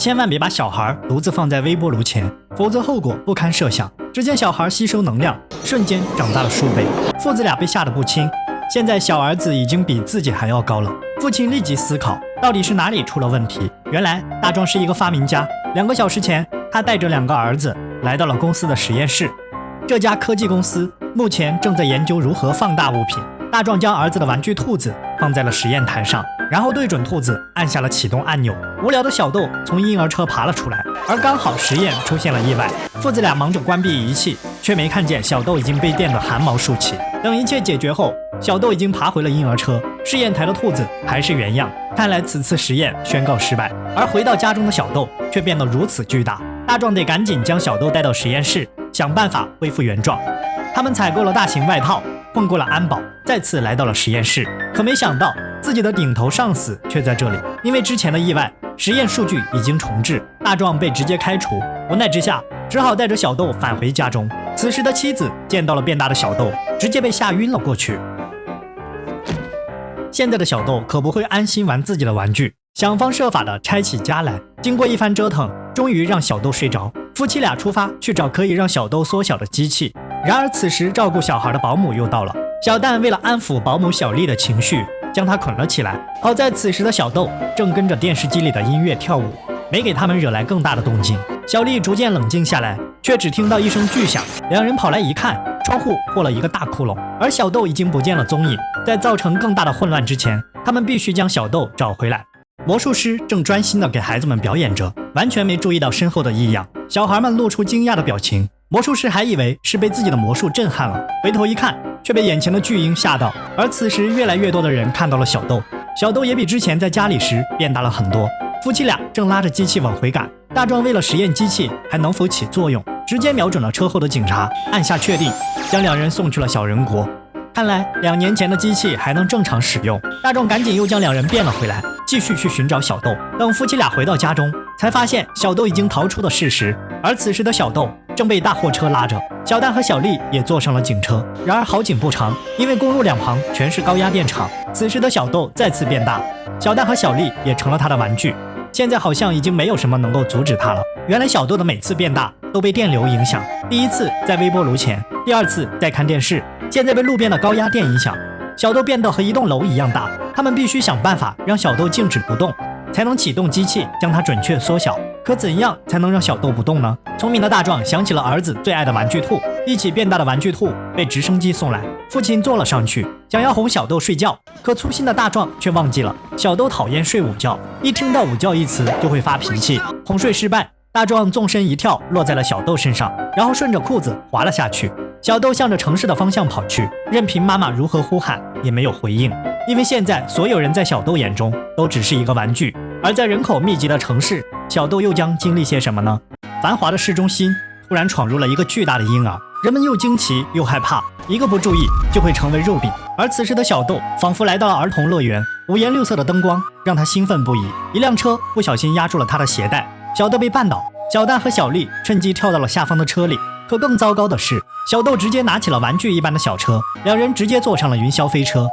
千万别把小孩独自放在微波炉前，否则后果不堪设想。只见小孩吸收能量，瞬间长大了数倍，父子俩被吓得不轻。现在小儿子已经比自己还要高了，父亲立即思考，到底是哪里出了问题？原来大壮是一个发明家。2个小时前，他带着2个儿子来到了公司的实验室。这家科技公司目前正在研究如何放大物品。大壮将儿子的玩具兔子放在了实验台上，然后对准兔子按下了启动按钮。无聊的小豆从婴儿车爬了出来，而刚好实验出现了意外。父子俩忙着关闭仪器，却没看见小豆已经被电得汗毛竖起。等一切解决后，小豆已经爬回了婴儿车，试验台的兔子还是原样。看来此次实验宣告失败。而回到家中的小豆却变得如此巨大，大壮得赶紧将小豆带到实验室，想办法恢复原状。他们采购了大型外套，混过了安保，再次来到了实验室。可没想到自己的顶头上司却在这里，因为之前的意外，实验数据已经重置，大壮被直接开除。无奈之下，只好带着小豆返回家中。此时的妻子见到了变大的小豆，直接被吓晕了过去。现在的小豆可不会安心玩自己的玩具，想方设法的拆起家来。经过一番折腾，终于让小豆睡着。夫妻俩出发去找可以让小豆缩小的机器。然而此时照顾小孩的保姆又到了，小蛋为了安抚保姆小丽的情绪，将她捆了起来。好在此时的小豆正跟着电视机里的音乐跳舞，没给他们惹来更大的动静。小丽逐渐冷静下来，却只听到一声巨响，两人跑来一看，窗户破了一个大窟窿，而小豆已经不见了踪影。在造成更大的混乱之前，他们必须将小豆找回来。魔术师正专心地给孩子们表演着，完全没注意到身后的异样。小孩们露出惊讶的表情，魔术师还以为是被自己的魔术震撼了，回头一看，却被眼前的巨婴吓到。而此时越来越多的人看到了小豆，小豆也比之前在家里时变大了很多。夫妻俩正拉着机器往回赶，大壮为了实验机器还能否起作用，直接瞄准了车后的警察，按下确定，将两人送去了小人国。看来2年前的机器还能正常使用，大壮赶紧又将两人变了回来，继续去寻找小豆。等夫妻俩回到家中，才发现小豆已经逃出了事实，而此时的小豆正被大货车拉着，小蛋和小丽也坐上了警车。然而好景不长，因为公路两旁全是高压电厂，此时的小豆再次变大，小蛋和小丽也成了他的玩具。现在好像已经没有什么能够阻止他了。原来小豆的每次变大都被电流影响，第一次在微波炉前，第2次在看电视，现在被路边的高压电影响，小豆变得和一栋楼一样大。他们必须想办法让小豆静止不动，才能启动机器将它准确缩小。可怎样才能让小豆不动呢？聪明的大壮想起了儿子最爱的玩具兔，一起变大的玩具兔被直升机送来，父亲坐了上去，想要哄小豆睡觉。可粗心的大壮却忘记了，小豆讨厌睡午觉，一听到午觉一词就会发脾气。哄睡失败，大壮纵身一跳落在了小豆身上，然后顺着裤子滑了下去。小豆向着城市的方向跑去，任凭妈妈如何呼喊也没有回应，因为现在所有人在小豆眼中都只是一个玩具。而在人口密集的城市，小豆又将经历些什么呢？繁华的市中心突然闯入了一个巨大的婴儿，人们又惊奇又害怕，一个不注意就会成为肉饼。而此时的小豆仿佛来到了儿童乐园，五颜六色的灯光让他兴奋不已。一辆车不小心压住了他的鞋带，小豆被绊倒，小蛋和小丽趁机跳到了下方的车里。可更糟糕的是，小豆直接拿起了玩具一般的小车，两人直接坐上了云霄飞车。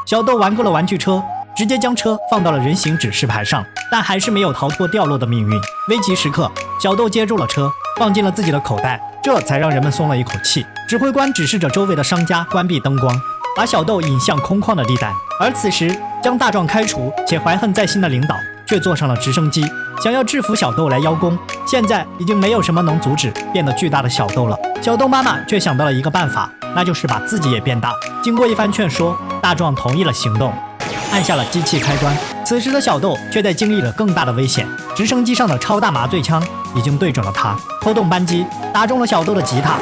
小豆玩过了玩具车，直接将车放到了人形指示牌上，但还是没有逃脱掉落的命运。危急时刻，小豆接住了车，放进了自己的口袋，这才让人们松了一口气。指挥官指示着周围的商家关闭灯光，把小豆引向空旷的地带。而此时将大壮开除且怀恨在心的领导却坐上了直升机，想要制服小豆来邀功。现在已经没有什么能阻止变得巨大的小豆了。小豆妈妈却想到了一个办法，那就是把自己也变大。经过一番劝说，大壮同意了行动，按下了机器开关。此时的小豆却在经历了更大的危险，直升机上的超大麻醉枪已经对准了他，扣动扳机打中了小豆的吉他。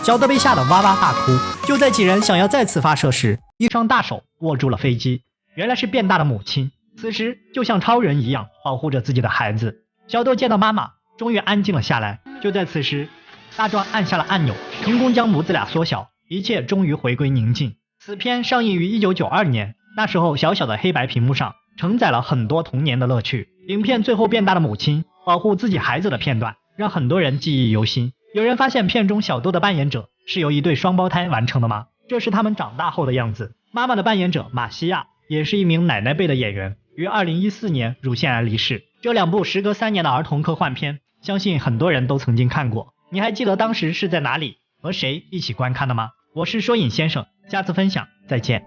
小豆被吓得哇哇大哭。就在几人想要再次发射时，一双大手握住了飞机，原来是变大的母亲，此时就像超人一样保护着自己的孩子。小豆见到妈妈，终于安静了下来。就在此时，大壮按下了按钮，成功将母子俩缩小，一切终于回归宁静。此片上映于1992年，那时候小小的黑白屏幕上承载了很多童年的乐趣。影片最后变大的母亲保护自己孩子的片段，让很多人记忆犹新。有人发现片中小豆的扮演者是由一对双胞胎完成的吗？这是他们长大后的样子。妈妈的扮演者马西亚也是一名奶奶辈的演员，于2014年乳腺癌离世。这2部时隔3年的儿童科幻片，相信很多人都曾经看过。你还记得当时是在哪里和谁一起观看的吗？我是说影先生，下次分享再见。